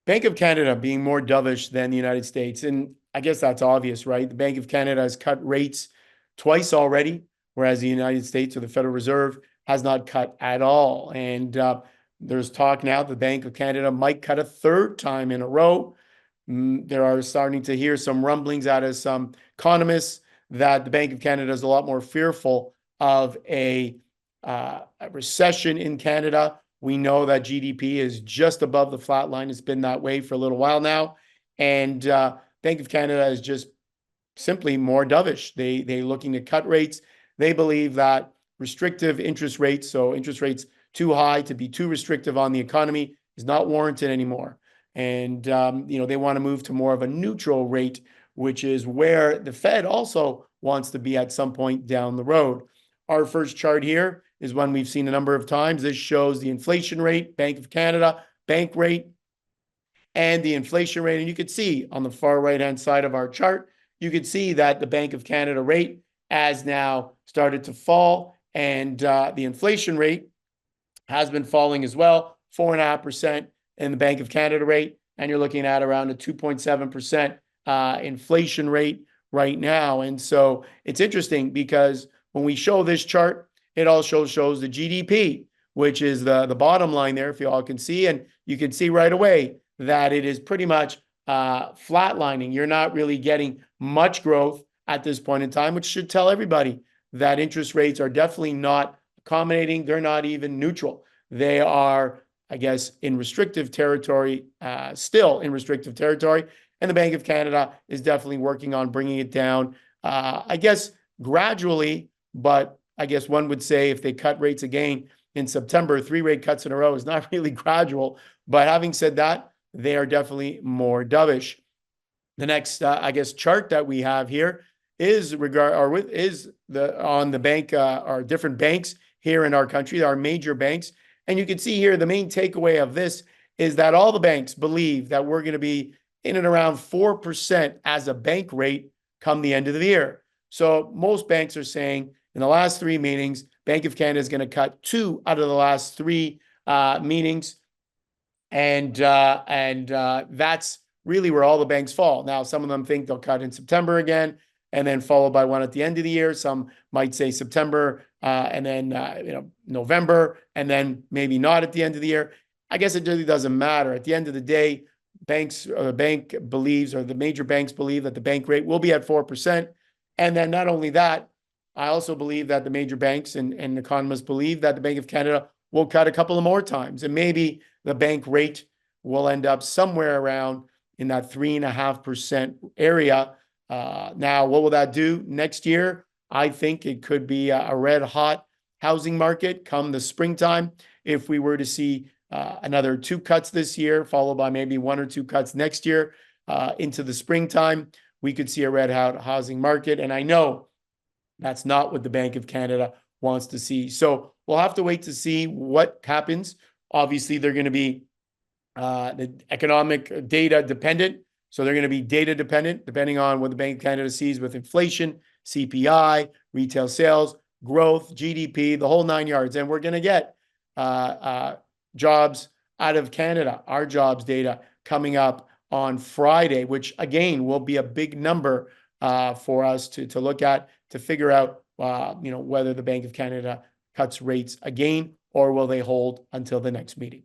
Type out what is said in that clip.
Bank of Canada being more dovish than the United States. And I guess that's obvious, right? The Bank of Canada has cut rates twice already, whereas the United States or the Federal Reserve has not cut at all. And there's talk now the Bank of Canada might cut a third time in a row. There are starting to hear some rumblings out of some economists that the Bank of Canada is a lot more fearful of a recession in Canada. We know that GDP is just above the flat line. It's been that way for a little while now. And Bank of Canada is just simply more dovish. They're looking to cut rates. They believe that restrictive interest rates, so interest rates too high to be too restrictive on the economy, is not warranted anymore. And they want to move to more of a neutral rate, which is where the Fed also wants to be at some point down the road. Our first chart here is one we've seen a number of times. This shows the inflation rate, Bank of Canada, bank rate, and the inflation rate. And you can see on the far right-hand side of our chart, you can see that the Bank of Canada rate has now started to fall, and the inflation rate has been falling as well, 4.5% in the Bank of Canada rate, and you're looking at around a 2.7% inflation rate right now. And so it's interesting because when we show this chart, it also shows the GDP, which is the bottom line there, if you all can see. And you can see right away that it is pretty much flatlining. You're not really getting much growth at this point in time, which should tell everybody that interest rates are definitely not accommodating. They're not even neutral. They are, I guess, in restrictive territory, still in restrictive territory. And the Bank of Canada is definitely working on bringing it down, I guess, gradually. But I guess one would say if they cut rates again in September, 3 rate cuts in a row is not really gradual. But having said that, they are definitely more dovish. The next, I guess, chart that we have here is on the bank, our different banks here in our country, our major banks. And you can see here the main takeaway of this is that all the banks believe that we're going to be in and around 4% as a bank rate come the end of the year. So most banks are saying in the last 3 meetings, Bank of Canada is going to cut 2 out of the last 3 meetings. And that's really where all the banks fall. Now, some of them think they'll cut in September again, and then followed by one at the end of the year. Some might say September, and then November, and then maybe not at the end of the year. I guess it really doesn't matter. At the end of the day, the bank believes, or the major banks believe, that the bank rate will be at 4%. And then not only that, I also believe that the major banks and economists believe that the Bank of Canada will cut a couple of more times, and maybe the bank rate will end up somewhere around in that 3.5% area. Now, what will that do next year? I think it could be a red hot housing market come the springtime. If we were to see another 2 cuts this year, followed by maybe 1 or 2 cuts next year into the springtime, we could see a red hot housing market. And I know that's not what the Bank of Canada wants to see. So we'll have to wait to see what happens. Obviously, they're going to be the economic data dependent. So they're going to be data dependent, depending on what the Bank of Canada sees with inflation, CPI, retail sales, growth, GDP, the whole 9 yards. And we're going to get jobs out of Canada, our jobs data coming up on Friday, which again will be a big number for us to look at to figure out whether the Bank of Canada cuts rates again or will they hold until the next meeting.